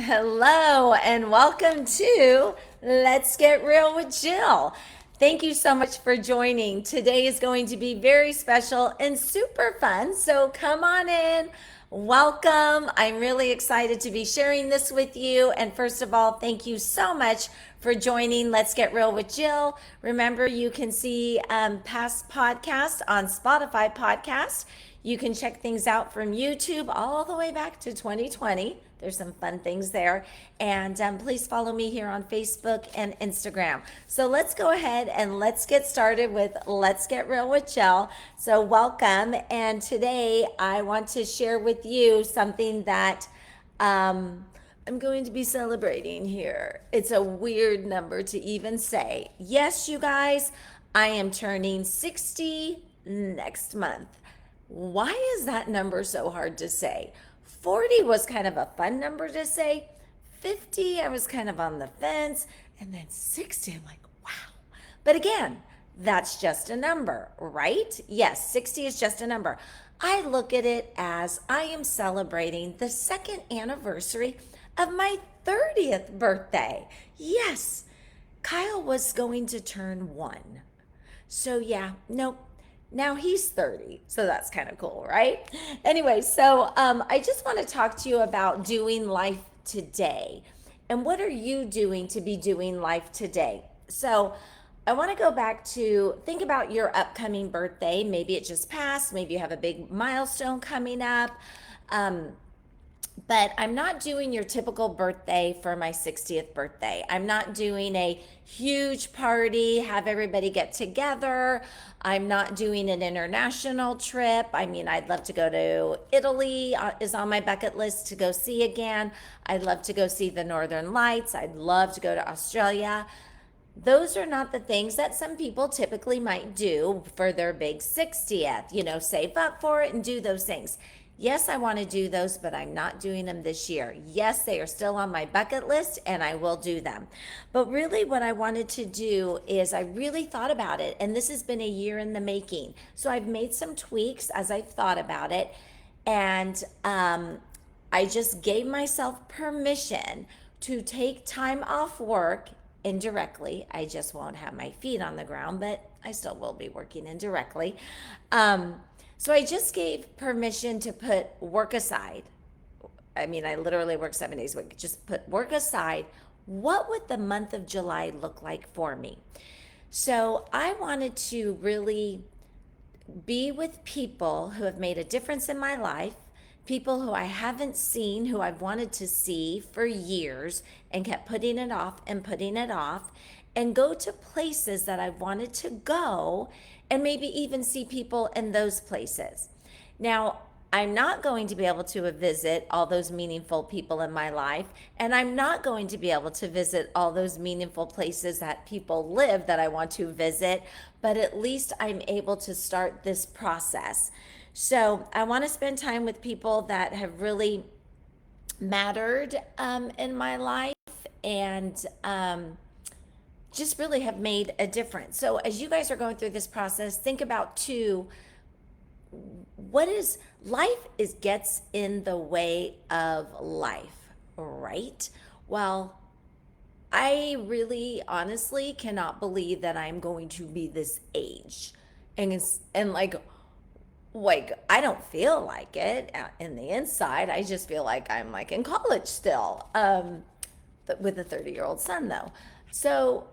Hello, and welcome to Let's Get Real with Jill. Thank you so much for joining. Today is going to be very special and super fun. So come on in. Welcome. I'm really excited to be sharing this with you. And first of all, thank you so much for joining Let's Get Real with Jill. Remember, you can see past podcasts on Spotify Podcast. You can check things out from YouTube all the way back to 2020. There's some fun things there. And please follow me here on Facebook and Instagram. So let's go ahead and let's get started with Let's Get Real with Jill. So welcome. And today I want to share with you something that I'm going to be celebrating here. It's a weird number to even say. Yes, you guys, I am turning 60 next month. Why is that number so hard to say? 40 was kind of a fun number to say. 50, I was kind of on the fence. And then 60, I'm like, wow. But again, that's just a number, right? Yes, 60 is just a number. I look at it as I am celebrating the second anniversary of my 30th birthday. Yes, Kyle was going to turn 1. So yeah, nope. Now he's 30, so that's kind of cool, right? Anyway, so I just want to talk to you about doing life today. And what are you doing to be doing life today? So I want to go back to think about your upcoming birthday. Maybe it just passed, maybe you have a big milestone coming up. But I'm not doing your typical birthday for my 60th birthday. I'm not doing a huge party, have everybody get together. I'm not doing an international trip. I mean, I'd love to go to Italy, is on my bucket list to go see again. I'd love to go see the Northern Lights. I'd love to go to Australia. Those are not the things that some people typically might do for their big 60th, save up for it and do those things. Yes, I want to do those, but I'm not doing them this year. Yes, they are still on my bucket list and I will do them. But really, what I wanted to do is I really thought about it, and this has been a year in the making. So I've made some tweaks as I've thought about it, and I just gave myself permission to take time off work indirectly. I just won't have my feet on the ground, but I still will be working indirectly. So I just gave permission to put work aside. I mean, I literally work 7 days a week. Just put work aside. What would the month of July look like for me? So I wanted to really be with people who have made a difference in my life, people who I haven't seen, who I've wanted to see for years and kept putting it off and putting it off, and go to places that I wanted to go and maybe even see people in those places. Now, I'm not going to be able to visit all those meaningful people in my life, and I'm not going to be able to visit all those meaningful places that people live that I want to visit, but at least I'm able to start this process. So I want to spend time with people that have really mattered in my life, and just really have made a difference. So as you guys are going through this process, think about too, what is life is gets in the way of life, right? Well, I really honestly cannot believe that I'm going to be this age. And like I don't feel like it in the inside. I just feel like I'm like in college still. But with a 30-year-old son though. So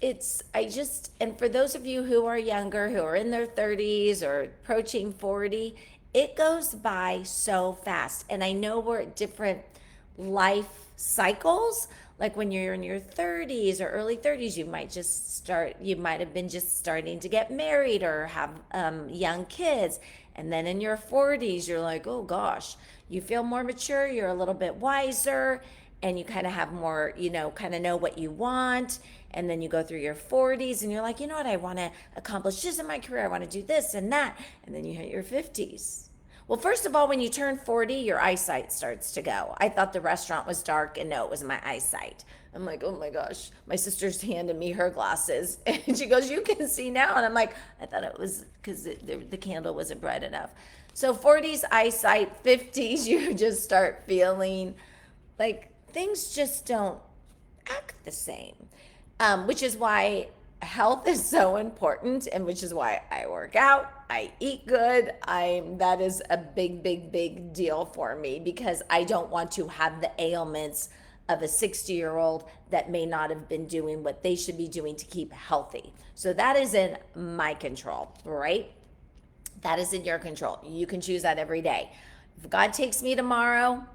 and for those of you who are younger, who are in their 30s or approaching 40, it goes by so fast. And I know we're at different life cycles. Like when you're in your 30s or early 30s, you might have been just starting to get married or have young kids. And then in your 40s, you're like, oh gosh, you feel more mature, you're a little bit wiser, and you kind of have more, kind of know what you want. And then you go through your 40s and you're like, you know what, I want to accomplish this in my career. I want to do this and that. And then you hit your 50s. Well, first of all, when you turn 40, your eyesight starts to go. I thought the restaurant was dark, and no, it was my eyesight. I'm like, oh my gosh. My sister's handed me her glasses, and she goes, you can see now. And I'm like, I thought it was because the candle wasn't bright enough. So 40s eyesight, 50s, you just start feeling like things just don't act the same, which is why health is so important, and which is why I work out, I eat good. That is a big, big, big deal for me because I don't want to have the ailments of a 60-year-old that may not have been doing what they should be doing to keep healthy. So that is in my control, right? That is in your control. You can choose that every day. If God takes me tomorrow,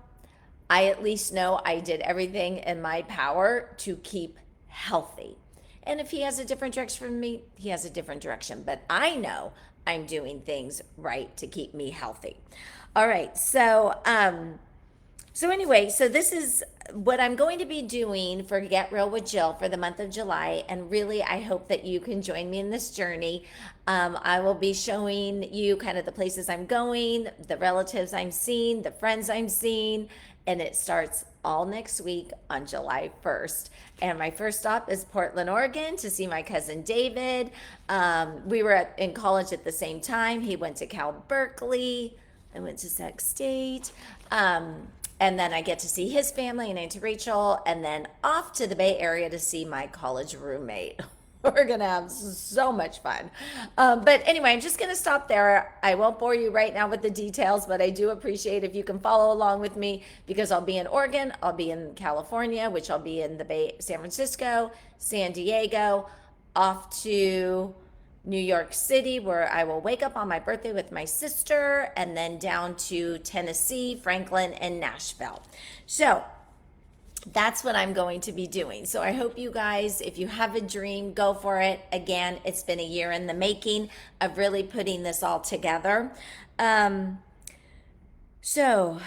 I at least know I did everything in my power to keep healthy. And if he has a different direction from me, he has a different direction. But I know I'm doing things right to keep me healthy. All right. So anyway, so this is what I'm going to be doing for Get Real with Jill for the month of July. And really, I hope that you can join me in this journey. I will be showing you kind of the places I'm going, the relatives I'm seeing, the friends I'm seeing, and it starts all next week on July 1st. And my first stop is Portland, Oregon to see my cousin David. We were in college at the same time. He went to Cal Berkeley. I went to Sac State. And then I get to see his family and Auntie Rachel, and then off to the Bay Area to see my college roommate. We're going to have so much fun. But anyway, I'm just going to stop there. I won't bore you right now with the details, but I do appreciate if you can follow along with me because I'll be in Oregon, I'll be in California, which I'll be in the Bay, San Francisco, San Diego, off to New York City, where I will wake up on my birthday with my sister, and then down to Tennessee, Franklin, and Nashville. So that's what I'm going to be doing. So I hope you guys, if you have a dream, go for it. Again, it's been a year in the making of really putting this all together. So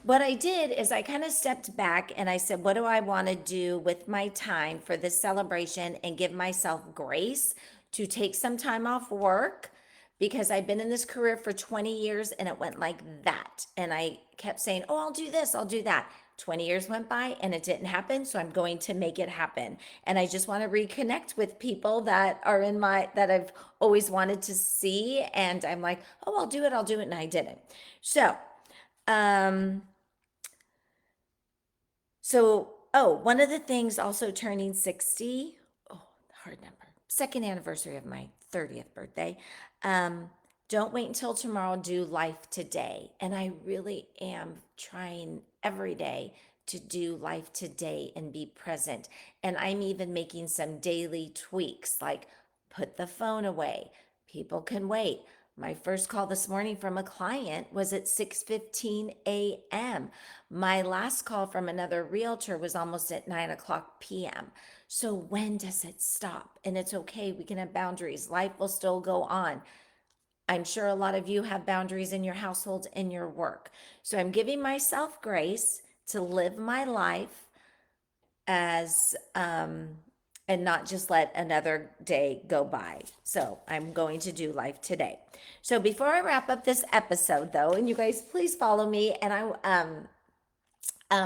what I did is I kind of stepped back and I said, what do I want to do with my time for this celebration and give myself grace to take some time off work because I've been in this career for 20 years and it went like that. And I kept saying, oh, I'll do this, I'll do that. 20 years went by and it didn't happen. So I'm going to make it happen. And I just want to reconnect with people that are that I've always wanted to see. And I'm like, oh, I'll do it. And I didn't. Um, one of the things also turning 60, hard number, second anniversary of my 30th birthday. Don't wait until tomorrow, do life today. And I really am trying every day to do life today and be present. And I'm even making some daily tweaks like put the phone away. People can wait. My first call this morning from a client was at 6:15 a.m. My last call from another realtor was almost at 9 o'clock p.m. So when does it stop? And it's okay. We can have boundaries. Life will still go on. I'm sure a lot of you have boundaries in your households and your work. So I'm giving myself grace to live my life as and not just let another day go by. So I'm going to do life today. So before I wrap up this episode though, and you guys please follow me, and I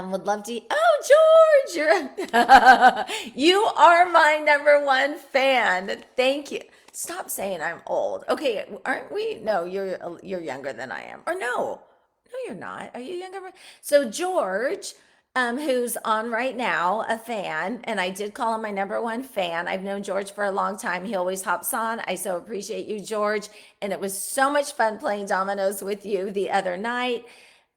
would love to. Oh, George, you are my number one fan. Thank you. Stop saying I'm old. Okay, aren't we? No, you're younger than I am. Or no, you're not. Are you younger? So George, who's on right now, a fan, and I did call him my number one fan. I've known George for a long time. He always hops on. I so appreciate you, George, and it was so much fun playing dominoes with you the other night.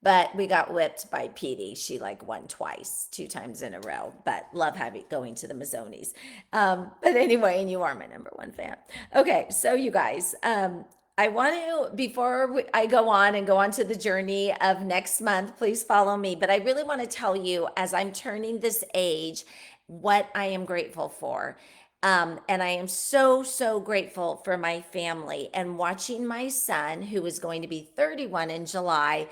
But we got whipped by Petey. She like won twice, 2 times in a row. But love having going to the Mazzonis. But anyway, and you are my number one fan. Okay, so you guys, I want to, before I go on to the journey of next month, please follow me. But I really want to tell you, as I'm turning this age, what I am grateful for. And I am so, so grateful for my family and watching my son, who is going to be 31 in July.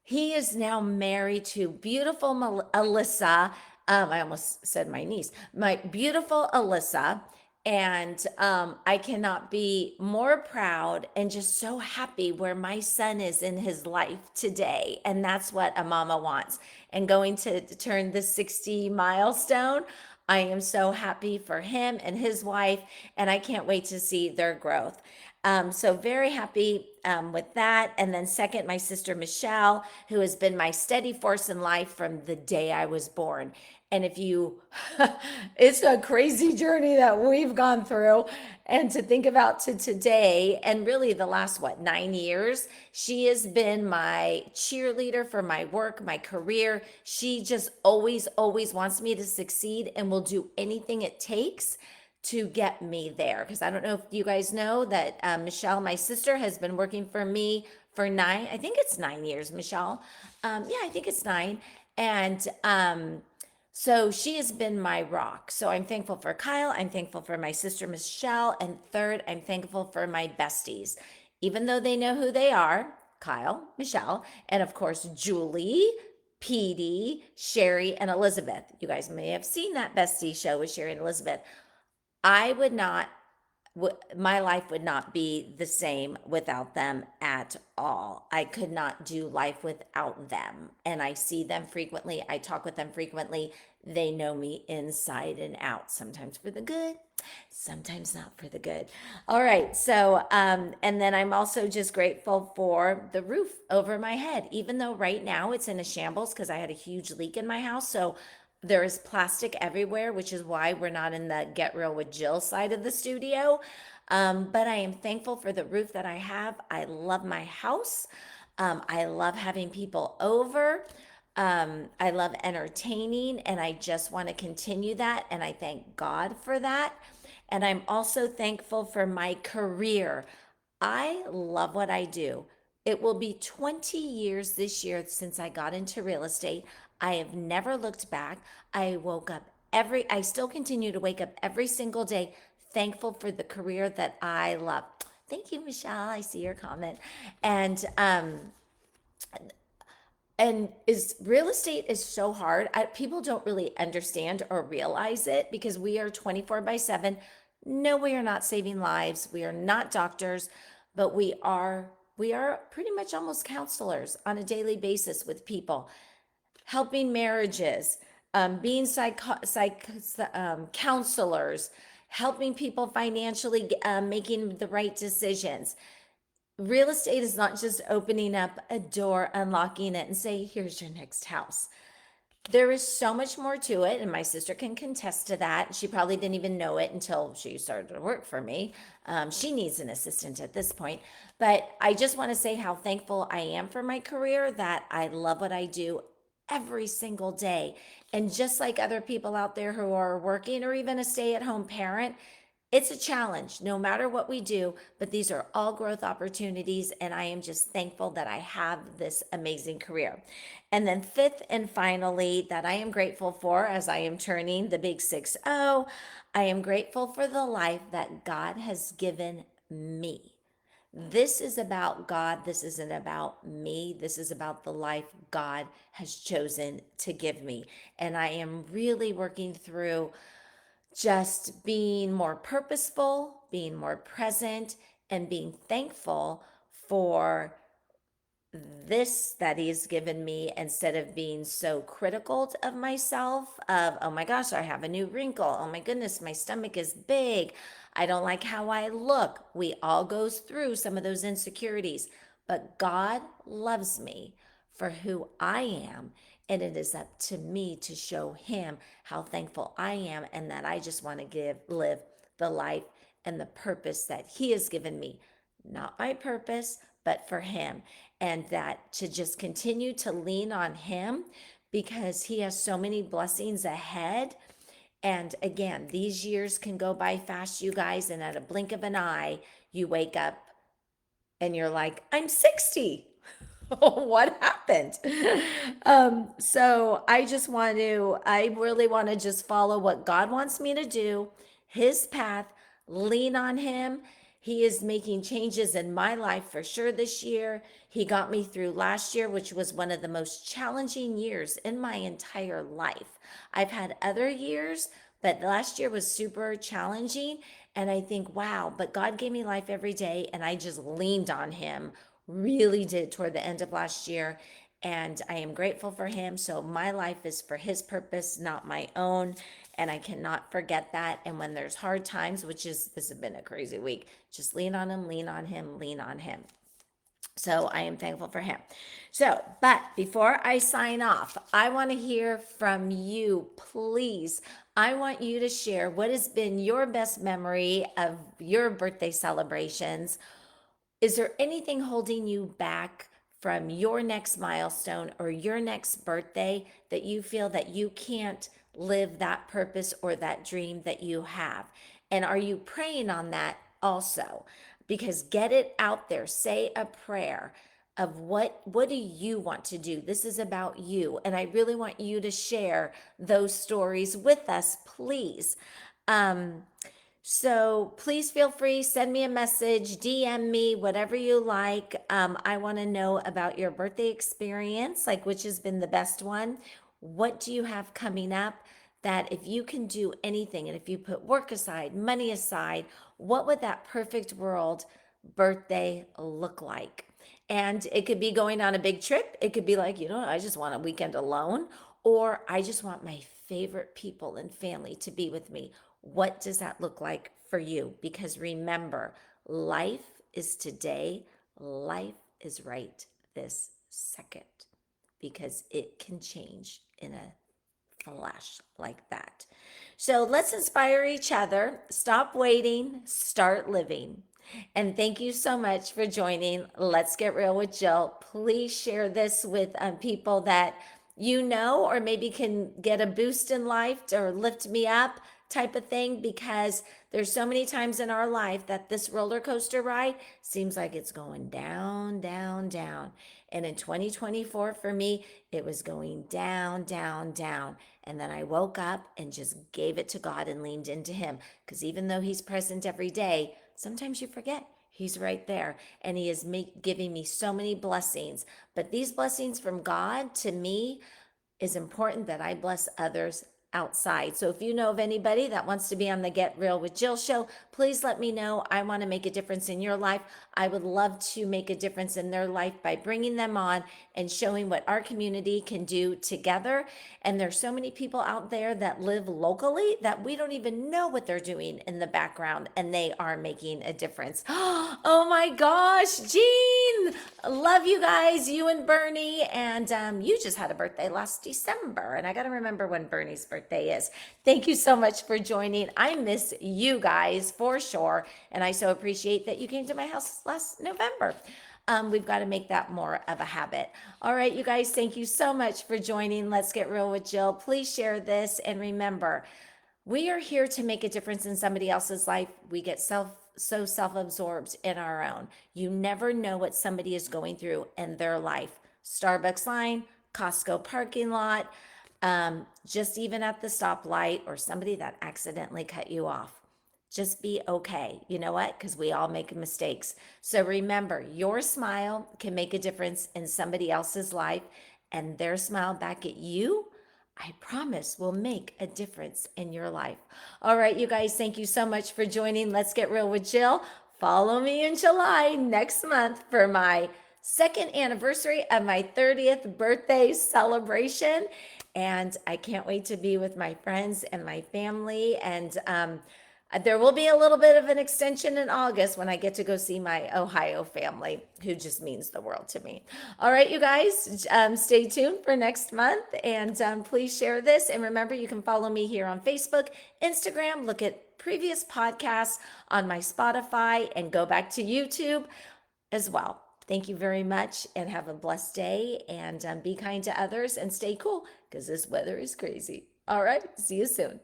He is now married to beautiful Alyssa. I almost said my niece, my beautiful Alyssa. And I cannot be more proud and just so happy where my son is in his life today. And that's what a mama wants. And going to turn the 60 milestone, I am so happy for him and his wife. And I can't wait to see their growth. So very happy. with that. And then second, my sister Michelle, who has been my steady force in life from the day I was born. And if you, it's a crazy journey that we've gone through. And to think about to today, and really the last, what, 9 years, she has been my cheerleader for my work, my career. She just always, always wants me to succeed and will do anything it takes to get me there. Because I don't know if you guys know that Michelle, my sister, has been working for me for I think it's 9 years, Michelle. Yeah, I think it's nine. And so she has been my rock. So I'm thankful for Kyle. I'm thankful for my sister, Michelle. And third, I'm thankful for my besties. Even though they know who they are, Kyle, Michelle, and of course, Julie, Petey, Sherry, and Elizabeth. You guys may have seen that bestie show with Sherry and Elizabeth. I would not, my life would not be the same without them at all. I could not do life without them. And I see them frequently. I talk with them frequently. They know me inside and out, sometimes for the good, sometimes not for the good. All right. So, and then I'm also just grateful for the roof over my head, even though right now it's in a shambles because I had a huge leak in my house. So there is plastic everywhere, which is why we're not in the Get Real with Jill side of the studio. But I am thankful for the roof that I have. I love my house. I love having people over. I love entertaining, and I just want to continue that. And I thank God for that. And I'm also thankful for my career. I love what I do. It will be 20 years this year since I got into real estate. I have never looked back. I still continue to wake up every single day thankful for the career that I love. Thank you, Michelle. I see your comment. And is real estate is so hard. People don't really understand or realize it because we are 24/7. No, we are not saving lives. We are not doctors, but we are pretty much almost counselors on a daily basis with people, helping marriages, being counselors, helping people financially, making the right decisions. Real estate is not just opening up a door, unlocking it, and say, here's your next house. There is so much more to it, and my sister can contest to that. She probably didn't even know it until she started to work for me. She needs an assistant at this point. But I just want to say how thankful I am for my career, that I love what I do every single day. And just like other people out there who are working or even a stay at home parent, it's a challenge no matter what we do, but these are all growth opportunities. And I am just thankful that I have this amazing career. And then, fifth and finally, that I am grateful for as I am turning the big 6-0, I am grateful for the life that God has given me. This is about God. This isn't about me. This is about the life God has chosen to give me. And I am really working through just being more purposeful, being more present, and being thankful for this that he's given me, instead of being so critical of myself, of, oh my gosh, I have a new wrinkle, oh my goodness, my stomach is big, I don't like how I look. We all goes through some of those insecurities, but God loves me for who I am, and it is up to me to show him how thankful I am, and that I just want to live the life and the purpose that he has given me, not my purpose, but for him. And that to just continue to lean on him because he has so many blessings ahead. And again, these years can go by fast, you guys, and at a blink of an eye, you wake up and you're like, I'm 60. What happened? So I really want to just follow what God wants me to do, his path, lean on him. He is making changes in my life for sure this year. He got me through last year, which was one of the most challenging years in my entire life. I've had other years, but last year was super challenging. And I think, wow, but God gave me life every day. And I just leaned on him, really did, toward the end of last year. And I am grateful for him. So my life is for his purpose, not my own. And I cannot forget that. And when there's hard times, this has been a crazy week, just lean on him, lean on him, lean on him. So I am thankful for him. So, but before I sign off, I want to hear from you, please. I want you to share what has been your best memory of your birthday celebrations. Is there anything holding you back from your next milestone or your next birthday that you feel that you can't live that purpose or that dream that you have? And are you praying on that also? Because get it out there. Say a prayer of what do you want to do? This is about you, and I really want you to share those stories with us, please. Um, so please feel free, send me a message, DM me, whatever you like. I want to know about your birthday experience, like which has been the best one. What do you have coming up that if you can do anything and if you put work aside, money aside, what would that perfect world birthday look like? And it could be going on a big trip. It could be like, I just want a weekend alone, or I just want my favorite people and family to be with me. What does that look like for you? Because remember, life is today, life is right this second, because it can change in a flash like that. So let's inspire each other. Stop waiting, start living. And thank you so much for joining. Let's Get Real with Jill. Please share this with people that you know, or maybe can get a boost in life or lift me up type of thing, because there's so many times in our life that this roller coaster ride seems like it's going down, down, down. And in 2024, for me, it was going down, down, down. And then I woke up and just gave it to God and leaned into Him. Because even though He's present every day, sometimes you forget He's right there. And He is giving me so many blessings. But these blessings from God to me is important that I bless others outside. So if you know of anybody that wants to be on the Get Real with Jill show, please let me know. I want to make a difference in your life. I would love to make a difference in their life by bringing them on and showing what our community can do together. And there's so many people out there that live locally that we don't even know what they're doing in the background, and they are making a difference. Oh my gosh, Jean, love you guys, you and Bernie. And you just had a birthday last December, and I got to remember when Bernie's birthday is. Thank you so much for joining. I miss you guys for sure, and I so appreciate that you came to my house last November. We've got to make that more of a habit. All right, you guys, thank you so much for joining. Let's Get Real with Jill. Please share this, and remember, we are here to make a difference in somebody else's life. We get so self-absorbed in our own. You never know what somebody is going through in their life. Starbucks line, Costco parking lot, just even at the stoplight, or somebody that accidentally cut you off. Just be okay. You know what? Because we all make mistakes. So remember, your smile can make a difference in somebody else's life, and their smile back at you, I promise, will make a difference in your life. All right, you guys, thank you so much for joining. Let's Get Real with Jill. Follow me in July next month for my second anniversary of my 30th birthday celebration. And I can't wait to be with my friends and my family. And there will be a little bit of an extension in August when I get to go see my Ohio family, who just means the world to me. All right, you guys, stay tuned for next month, and please share this. And remember, you can follow me here on Facebook, Instagram, look at previous podcasts on my Spotify, and go back to YouTube as well. Thank you very much, and have a blessed day, and be kind to others and stay cool, because this weather is crazy. All right, see you soon.